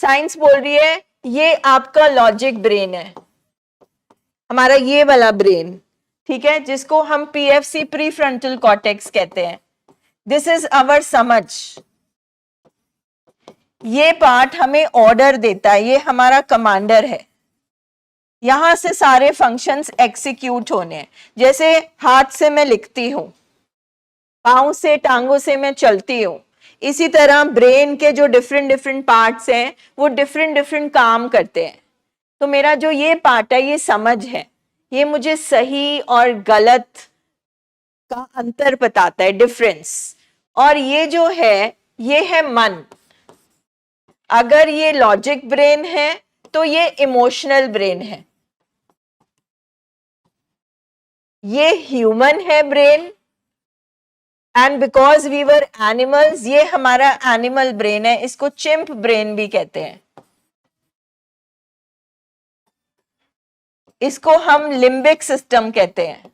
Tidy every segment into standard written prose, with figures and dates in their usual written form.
Science बोल रही है ये आपका लॉजिक ब्रेन है, हमारा ये वाला ब्रेन, ठीक है, जिसको हम पीएफसी प्री फ्रंटल कॉर्टेक्स कहते हैं। दिस इज अवर समझ। ये पार्ट हमें ऑर्डर देता है, ये हमारा कमांडर है, यहां से सारे फंक्शंस एग्जीक्यूट होने हैं। जैसे हाथ से मैं लिखती हूं, पांव से टांगों से मैं चलती हूं, इसी तरह ब्रेन के जो डिफरेंट डिफरेंट पार्ट्स हैं वो डिफरेंट डिफरेंट काम करते हैं। तो मेरा जो ये पार्ट है ये समझ है, ये मुझे सही और गलत का अंतर बताता है, डिफरेंस। और ये जो है ये है मन। अगर ये लॉजिक ब्रेन है तो ये इमोशनल ब्रेन है। ये ह्यूमन है brain, and because we were animals, ये हमारा एनिमल ब्रेन है, इसको चिंप ब्रेन भी कहते हैं। इसको हम लिम्बिक सिस्टम कहते हैं।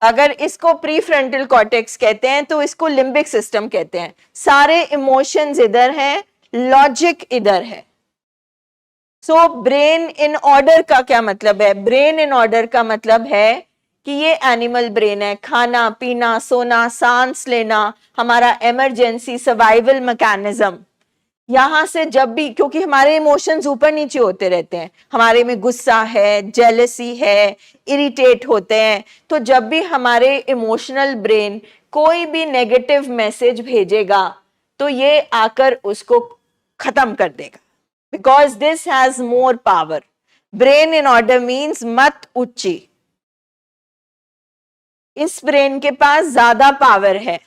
अगर इसको प्री फ्रंटल कॉर्टेक्स कहते हैं तो इसको लिम्बिक सिस्टम कहते हैं। सारे इमोशंस इधर हैं, लॉजिक इधर है। सो ब्रेन इन ऑर्डर का क्या मतलब है? ब्रेन इन ऑर्डर का मतलब है कि ये एनिमल ब्रेन है, खाना पीना सोना सांस लेना हमारा इमरजेंसी सर्वाइवल मैकेनिज्म। यहां से जब भी, क्योंकि हमारे इमोशंस ऊपर नीचे होते रहते हैं, हमारे में गुस्सा है, जेलसी है, इरिटेट होते हैं, तो जब भी हमारे इमोशनल ब्रेन कोई भी नेगेटिव मैसेज भेजेगा तो ये आकर उसको खत्म कर देगा, because this has more power. Brain in order means मत उच्ची, इस ब्रेन के पास ज्यादा पावर है,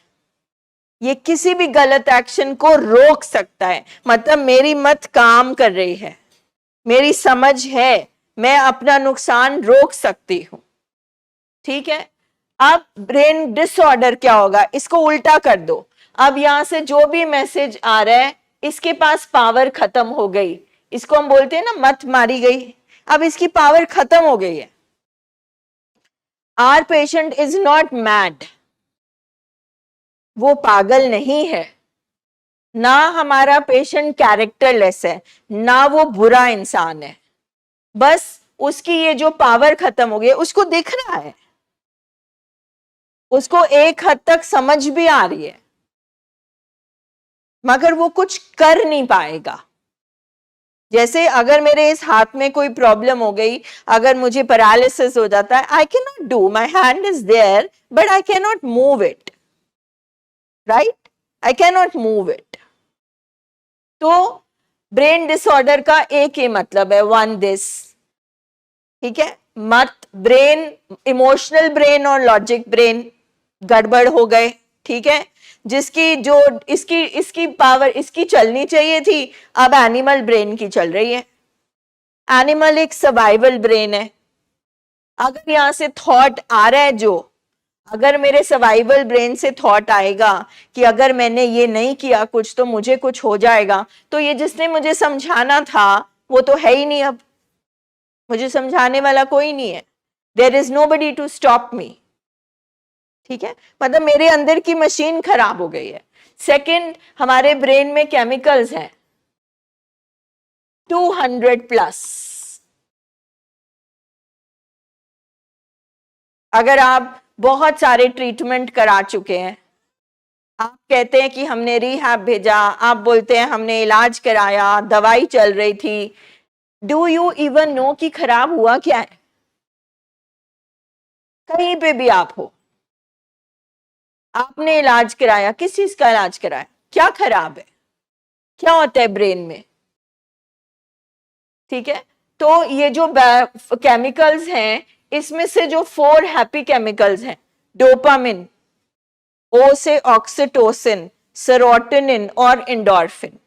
ये किसी भी गलत एक्शन को रोक सकता है। मतलब मेरी मत काम कर रही है, मेरी समझ है, मैं अपना नुकसान रोक सकती हूं, ठीक है। अब ब्रेन डिसऑर्डर क्या होगा? इसको उल्टा कर दो। अब यहां से जो भी मैसेज आ रहा है इसके पास पावर खत्म हो गई, इसको हम बोलते हैं ना मत मारी गई, अब इसकी पावर खत्म हो गई है। Our patient is not mad, वो पागल नहीं है, ना हमारा पेशेंट कैरेक्टरलेस है, ना वो बुरा इंसान है, बस उसकी ये जो पावर खत्म हो गई उसको दिख रहा है, उसको एक हद तक समझ भी आ रही है, मगर वो कुछ कर नहीं पाएगा। जैसे अगर मेरे इस हाथ में कोई प्रॉब्लम हो गई, अगर मुझे पैरालिसिस हो जाता है, I can not do, my hand is there but I can not move it, right, I can not move it. तो ब्रेन डिसऑर्डर का एक ही मतलब है, वन दिस, ठीक है। मत ब्रेन, इमोशनल ब्रेन और लॉजिक ब्रेन गड़बड़ हो गए, ठीक है। जिसकी जो इसकी इसकी पावर इसकी चलनी चाहिए थी, अब एनिमल ब्रेन की चल रही है। एनिमल एक सर्वाइवल ब्रेन है। अगर यहां से थॉट आ रहा है, जो अगर मेरे सर्वाइवल ब्रेन से थॉट आएगा कि अगर मैंने ये नहीं किया कुछ तो मुझे कुछ हो जाएगा, तो ये जिसने मुझे समझाना था वो तो है ही नहीं, अब मुझे समझाने वाला कोई नहीं है, there is nobody to stop me, ठीक है। मतलब मेरे अंदर की मशीन खराब हो गई है। सेकंड, हमारे ब्रेन में केमिकल्स हैं 200+। अगर आप बहुत सारे ट्रीटमेंट करा चुके हैं, आप कहते हैं कि हमने रिहैब भेजा, आप बोलते हैं हमने इलाज कराया, दवाई चल रही थी, डू यू इवन नो कि खराब हुआ क्या है? कहीं पे भी आप हो, आपने इलाज कराया, किस चीज का इलाज कराया, क्या खराब है, क्या होता है ब्रेन में, ठीक है। तो ये जो केमिकल्स हैं, इसमें से जो 4 हैप्पी केमिकल्स हैं, डोपामिन, ओ से ऑक्सीटोसिन, सेरोटोनिन और एंडोर्फिन,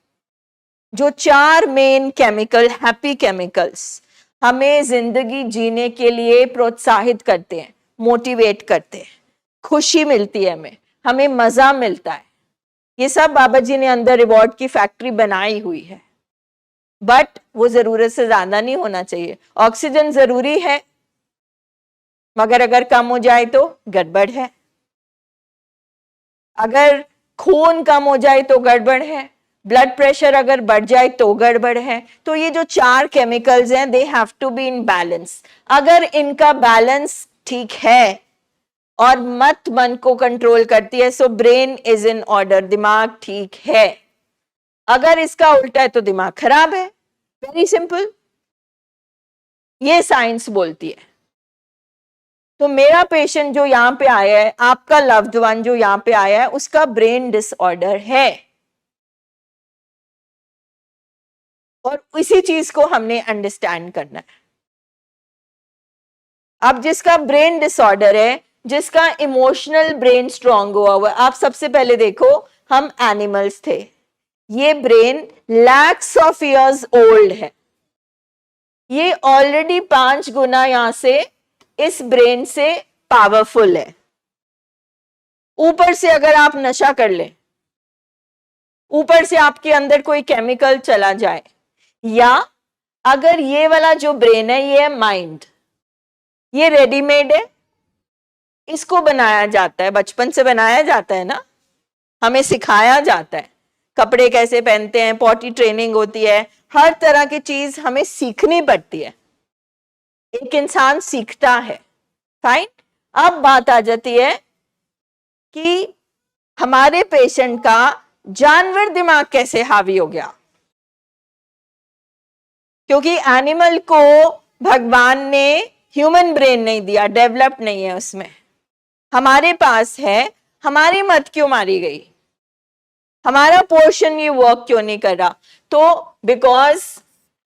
जो 4 मेन केमिकल हैप्पी केमिकल्स हमें जिंदगी जीने के लिए प्रोत्साहित करते हैं, मोटिवेट करते हैं, खुशी मिलती है हमें, हमें मजा मिलता है। ये सब बाबा जी ने अंदर रिवॉर्ड की फैक्ट्री बनाई हुई है, बट वो जरूरत से ज्यादा नहीं होना चाहिए। ऑक्सीजन जरूरी है, मगर अगर कम हो जाए तो गड़बड़ है। अगर खून कम हो जाए तो गड़बड़ है, ब्लड प्रेशर अगर बढ़ जाए तो गड़बड़ है। तो ये जो 4 केमिकल्स हैं, they have to be in balance. अगर इनका बैलेंस ठीक है और मत मन को कंट्रोल करती है, so brain is in order, दिमाग ठीक है। अगर इसका उल्टा है तो दिमाग खराब है। वेरी सिंपल, ये साइंस बोलती है। तो मेरा पेशेंट जो यहां पे आया है, आपका लव्ड वन जो यहां पे आया है, उसका ब्रेन डिसऑर्डर है, और इसी चीज को हमने अंडरस्टैंड करना है। अब जिसका ब्रेन डिसऑर्डर है, जिसका इमोशनल ब्रेन स्ट्रांग हुआ, आप सबसे पहले देखो, हम एनिमल्स थे, ये brain lakhs of years old है, ये ऑलरेडी 5 गुना यहां से इस ब्रेन से पावरफुल है। ऊपर से अगर आप नशा कर लें, ऊपर से आपके अंदर कोई केमिकल चला जाए, या अगर ये वाला जो ब्रेन है, ये है माइंड, ये रेडीमेड है, इसको बनाया जाता है, बचपन से बनाया जाता है ना, हमें सिखाया जाता है कपड़े कैसे पहनते हैं, पॉटी ट्रेनिंग होती है, हर तरह की चीज हमें सीखनी पड़ती है, एक इंसान सीखता है। फाइन, अब बात आ जाती है कि हमारे पेशेंट का जानवर दिमाग कैसे हावी हो गया, क्योंकि एनिमल को भगवान ने ह्यूमन ब्रेन नहीं दिया, डेवलप नहीं है उसमें, हमारे पास है। हमारी मत क्यों मारी गई, हमारा पोर्शन ये वर्क क्यों नहीं कर रहा? तो बिकॉज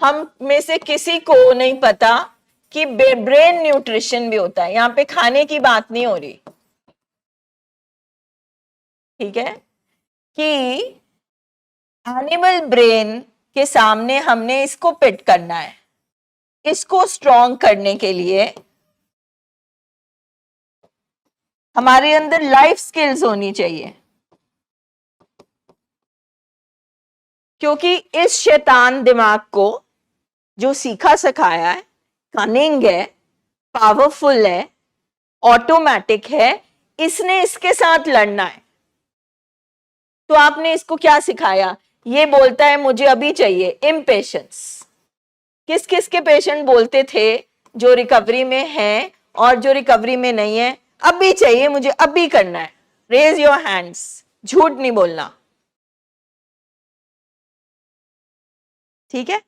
हम में से किसी को नहीं पता कि ब्रेन न्यूट्रिशन भी होता है। यहां पे खाने की बात नहीं हो रही, ठीक है, कि एनिमल ब्रेन के सामने हमने इसको पिट करना है। इसको स्ट्रॉन्ग करने के लिए हमारे अंदर लाइफ स्किल्स होनी चाहिए, क्योंकि इस शैतान दिमाग को जो सीखा सिखाया है, कनिंग है, पावरफुल है, ऑटोमेटिक है, इसने इसके साथ लड़ना है। तो आपने इसको क्या सिखाया? ये बोलता है मुझे अभी चाहिए, इम्पेशंस। किस किस के पेशेंट बोलते थे जो रिकवरी में हैं और जो रिकवरी में नहीं है, अभी चाहिए मुझे, अभी करना है? रेज योर हैंड्स, झूठ नहीं बोलना, ठीक है।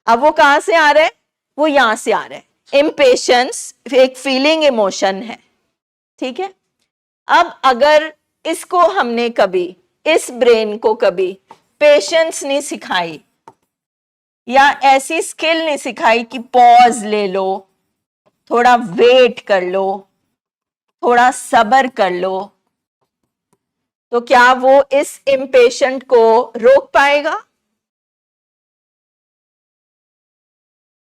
अब वो कहां से आ रहा है? वो यहां से आ रहा है। इम्पेशंस एक फीलिंग, इमोशन है, ठीक है। अब अगर इसको हमने कभी, इस ब्रेन को कभी पेशेंस नहीं सिखाई, या ऐसी स्किल नहीं सिखाई कि पॉज ले लो, थोड़ा वेट कर लो, थोड़ा सब्र कर लो, तो क्या वो इस इम्पेशेंट को रोक पाएगा?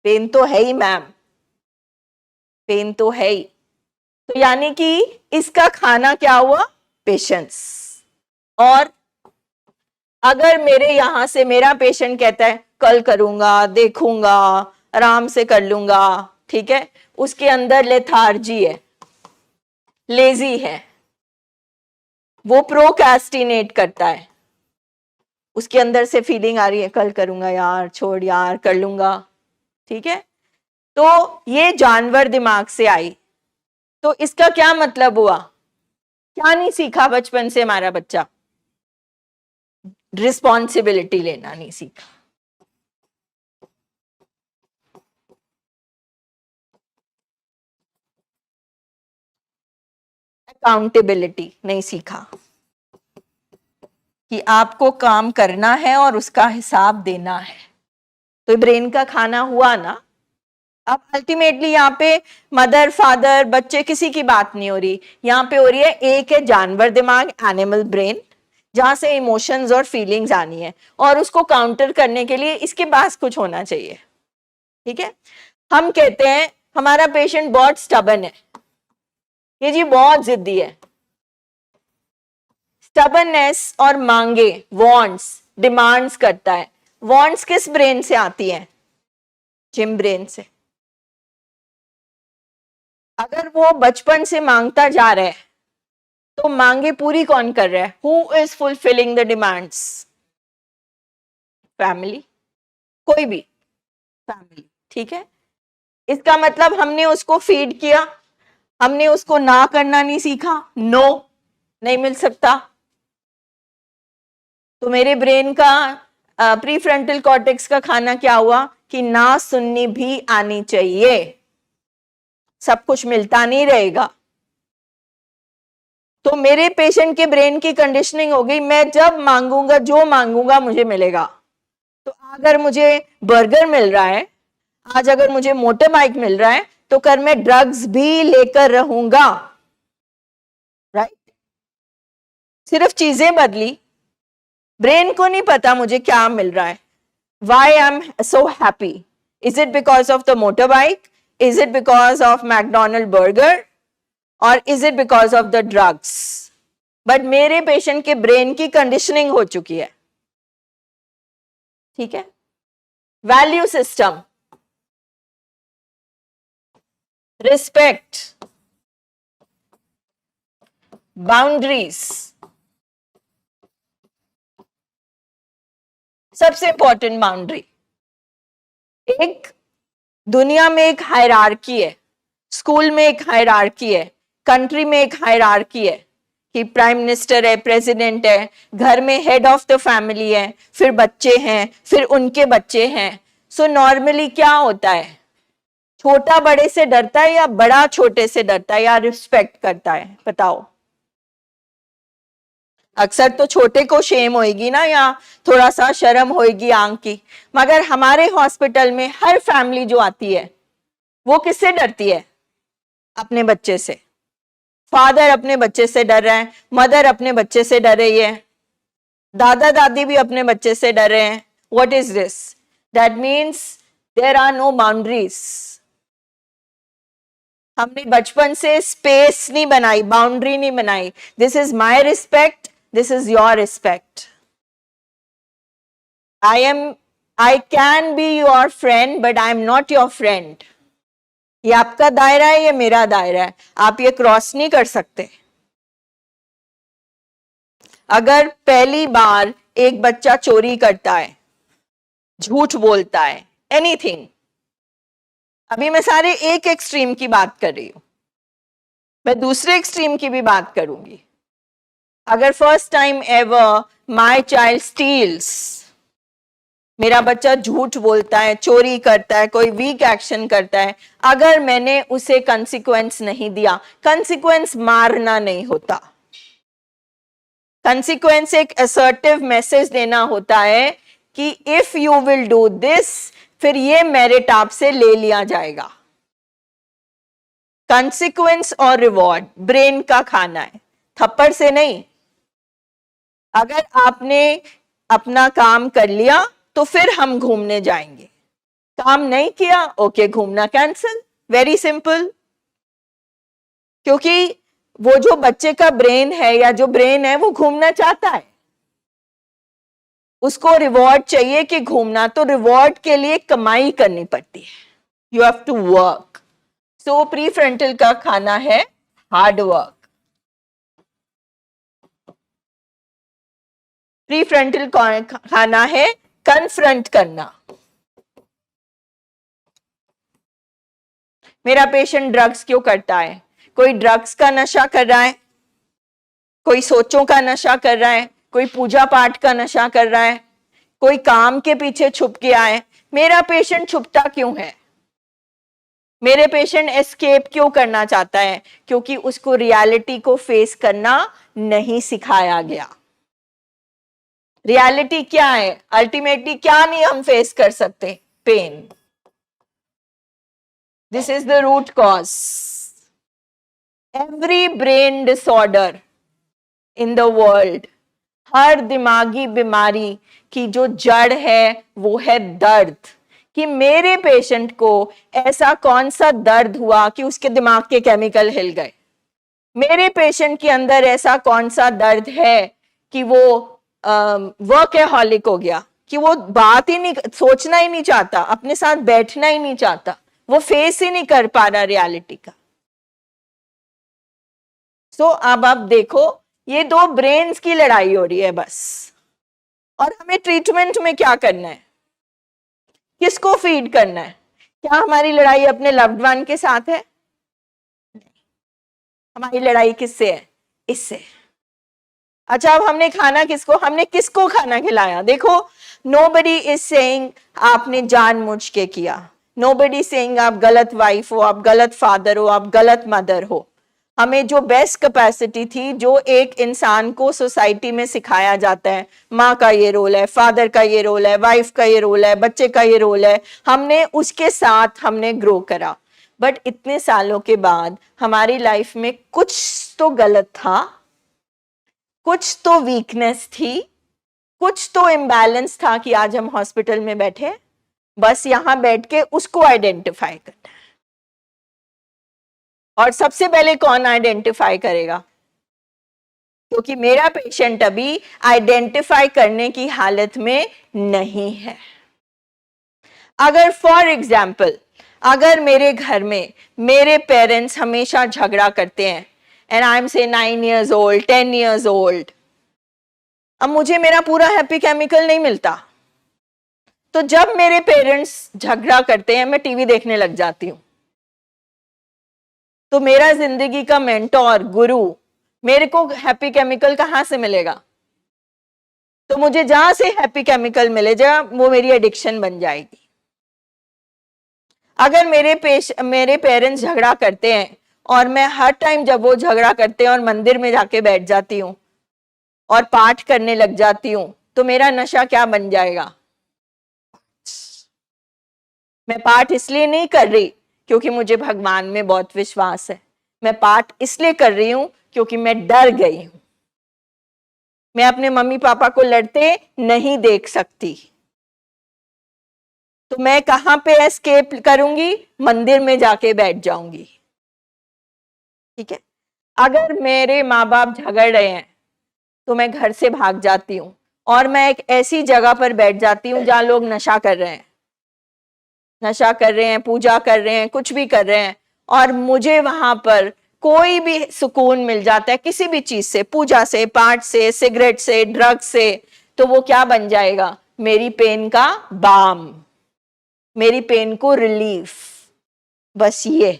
पेन तो है ही मैम, पेन तो है ही। तो यानी कि इसका खाना क्या हुआ? पेशेंस। और अगर मेरे यहां से मेरा पेशेंट कहता है कल करूंगा, देखूंगा, आराम से कर लूंगा, ठीक है, उसके अंदर लेथार्जी है, लेजी है, वो प्रोक्रेस्टिनेट करता है, उसके अंदर से फीलिंग आ रही है कल करूंगा यार, छोड़ यार, कर लूंगा, ठीक है। तो ये जानवर दिमाग से आई। तो इसका क्या मतलब हुआ? क्या नहीं सीखा बचपन से हमारा बच्चा? रिस्पॉन्सिबिलिटी लेना नहीं सीखा, अकाउंटेबिलिटी नहीं सीखा, कि आपको काम करना है और उसका हिसाब देना है। तो ब्रेन का खाना हुआ ना। अब अल्टीमेटली यहाँ पे मदर, फादर, बच्चे, किसी की बात नहीं हो रही, यहाँ पे हो रही है एक है जानवर दिमाग, एनिमल ब्रेन, जहां से इमोशंस और फीलिंग्स आनी है, और उसको काउंटर करने के लिए इसके पास कुछ होना चाहिए, ठीक है। हम कहते हैं हमारा पेशेंट बहुत स्टबन है, ये जी बहुत जिद्दी है। स्टबननेस और मांगे, वांट्स, डिमांड्स करता है, वांट्स किस ब्रेन से आती है? जिम ब्रेन से। अगर वो बचपन से मांगता जा रहा है तो मांगे पूरी कौन कर रहा है? Who is fulfilling the demands? Family, कोई भी फैमिली, ठीक है। इसका मतलब हमने उसको फीड किया, हमने उसको ना करना नहीं सीखा, नो, नहीं मिल सकता। तो मेरे ब्रेन का प्री फ्रंटल कॉर्टेक्स का खाना क्या हुआ कि ना सुननी भी आनी चाहिए, सब कुछ मिलता नहीं रहेगा। तो मेरे पेशेंट के ब्रेन की कंडीशनिंग हो गई, मैं जब मांगूंगा, जो मांगूंगा मुझे मिलेगा। तो अगर मुझे बर्गर मिल रहा है, आज अगर मुझे मोटर बाइक मिल रहा है, तो कल मैं ड्रग्स भी लेकर रहूंगा, राइट? सिर्फ चीजें बदली, ब्रेन को नहीं पता मुझे क्या मिल रहा है। Why I'm so happy? Is it because of the motorbike? Is it because of McDonald burger? Or is it because of the drugs? But मेरे पेशेंट के ब्रेन की कंडीशनिंग हो चुकी है, ठीक है। वैल्यू सिस्टम, रिस्पेक्ट, बाउंड्रीज, सबसे important boundary. एक दुनिया में एक हायरार्की है, स्कूल में एक हायरार्की है, कंट्री में एक हायरार्की है कि प्राइम मिनिस्टर है, प्रेसिडेंट है, घर में हेड ऑफ द फैमिली है, फिर बच्चे हैं, फिर उनके बच्चे हैं। सो नॉर्मली क्या होता है, छोटा बड़े से डरता है या बड़ा छोटे से डरता है या रिस्पेक्ट करता है? बताओ। अक्सर तो छोटे को शेम होएगी ना, या थोड़ा सा शर्म होएगी आंख की। मगर हमारे हॉस्पिटल में हर फैमिली जो आती है वो किससे डरती है? अपने बच्चे से। फादर अपने बच्चे से डर रहा है, मदर अपने बच्चे से डर रही है, दादा दादी भी अपने बच्चे से डर रहे हैं। What is this? That means there are no boundaries. हमने बचपन से स्पेस नहीं बनाई, बाउंड्री नहीं बनाई। This is my respect, this is your respect. I can be your friend but I am not your friend. ये आपका दायरा है, ये मेरा दायरा है, आप ये क्रॉस नहीं कर सकते। अगर पहली बार एक बच्चा चोरी करता है, झूठ बोलता है, एनीथिंग, अभी मैं सारे एक एक्सट्रीम की बात कर रही हूं, मैं दूसरे एक्सट्रीम की भी बात करूंगी। अगर first time ever my child steals, मेरा बच्चा झूठ बोलता है, चोरी करता है, कोई वीक एक्शन करता है, अगर मैंने उसे कंसिक्वेंस नहीं दिया, कंसिक्वेंस मारना नहीं होता, कंसिक्वेंस एक असर्टिव मैसेज देना होता है कि if you will do this, फिर ये मेरिट आपसे ले लिया जाएगा। कंसिक्वेंस और रिवॉर्ड ब्रेन का खाना है, थप्पड़ से नहीं। अगर आपने अपना काम कर लिया तो फिर हम घूमने जाएंगे, काम नहीं किया, ओके, घूमना कैंसिल, वेरी सिंपल। क्योंकि वो जो बच्चे का ब्रेन है या जो ब्रेन है वो घूमना चाहता है, उसको रिवॉर्ड चाहिए कि घूमना, तो रिवॉर्ड के लिए कमाई करनी पड़ती है, you have to work. So prefrontal का खाना है हार्ड वर्क। प्री फ्रंटल खाना है कन्फ्रंट करना। मेरा पेशेंट ड्रग्स क्यों करता है? कोई ड्रग्स का नशा कर रहा है, कोई सोचों का नशा कर रहा है, कोई पूजा पाठ का नशा कर रहा है, कोई काम के पीछे छुप गया है। मेरा पेशेंट छुपता क्यों है? मेरे पेशेंट एस्केप क्यों करना चाहता है? क्योंकि उसको रियलिटी को फेस करना नहीं सिखाया गया। रियलिटी क्या है? अल्टीमेटली क्या नहीं हम फेस कर सकते? Pain. This is the root cause. Every brain disorder in the world, हर दिमागी बीमारी की जो जड़ है वो है दर्द। कि मेरे पेशेंट को ऐसा कौन सा दर्द हुआ कि उसके दिमाग के केमिकल हिल गए? मेरे पेशेंट के अंदर ऐसा कौन सा दर्द है कि वो वर्कहॉलिक हो गया, कि वो बात ही नहीं, सोचना ही नहीं चाहता, अपने साथ बैठना ही नहीं चाहता, वो फेस ही नहीं कर पा रहा रियलिटी का। सो अब आप देखो, ये दो ब्रेन्स की लड़ाई हो रही है बस। और हमें ट्रीटमेंट में क्या करना है, किसको फीड करना है? क्या हमारी लड़ाई अपने लव्ड वन के साथ है? हमारी लड़ाई किससे है? इससे। अच्छा, अब हमने किसको खाना खिलाया? देखो, नोबडी इज सेइंग आपने जानबूझ के किया, नोबडी सेइंग आप गलत वाइफ हो, आप गलत फादर हो, आप गलत मदर हो। हमें जो बेस्ट कैपेसिटी थी, जो एक इंसान को सोसाइटी में सिखाया जाता है, माँ का ये रोल है, फादर का ये रोल है, वाइफ का ये रोल है, बच्चे का ये रोल है, हमने उसके साथ हमने ग्रो करा। बट इतने सालों के बाद हमारी लाइफ में कुछ तो गलत था, कुछ तो वीकनेस थी, कुछ तो इम्बैलेंस था कि आज हम हॉस्पिटल में बैठे। बस यहां बैठ के उसको आइडेंटिफाई करना है। और सबसे पहले कौन आइडेंटिफाई करेगा? क्योंकि मेरा पेशेंट अभी आइडेंटिफाई करने की हालत में नहीं है। अगर फॉर एग्जाम्पल, अगर मेरे घर में मेरे पेरेंट्स हमेशा झगड़ा करते हैं, एंड आई एम से 9 years old, 10 years old, अब मुझे मेरा पूरा हैप्पी केमिकल नहीं मिलता। तो जब मेरे पेरेंट्स झगड़ा करते हैं, मैं टीवी देखने लग जाती हूं। तो मेरा जिंदगी का मेंटोर, गुरु, मेरे को हैप्पी केमिकल कहां से मिलेगा? तो मुझे जहां से हैप्पी केमिकल मिले जा, वो मेरी एडिक्शन बन जाएगी। अगर मेरे पेरेंट्स झगड़ा करते हैं और मैं हर टाइम जब वो झगड़ा करते हैं और मंदिर में जाके बैठ जाती हूँ और पाठ करने लग जाती हूँ, तो मेरा नशा क्या बन जाएगा? मैं पाठ इसलिए नहीं कर रही क्योंकि मुझे भगवान में बहुत विश्वास है, मैं पाठ इसलिए कर रही हूं क्योंकि मैं डर गई हूं। मैं अपने मम्मी पापा को लड़ते नहीं देख सकती, तो मैं कहां पे एस्केप करूंगी? मंदिर में जाके बैठ जाऊंगी। ठीक है। अगर मेरे माँ बाप झगड़ रहे हैं तो मैं घर से भाग जाती हूँ और मैं एक ऐसी जगह पर बैठ जाती हूँ जहां लोग नशा कर रहे हैं, पूजा कर रहे हैं, कुछ भी कर रहे हैं, और मुझे वहां पर कोई भी सुकून मिल जाता है किसी भी चीज से, पूजा से, पाठ से, सिगरेट से, ड्रग से। तो वो क्या बन जाएगा? मेरी पेन का बाम, मेरी पेन को रिलीफ। बस ये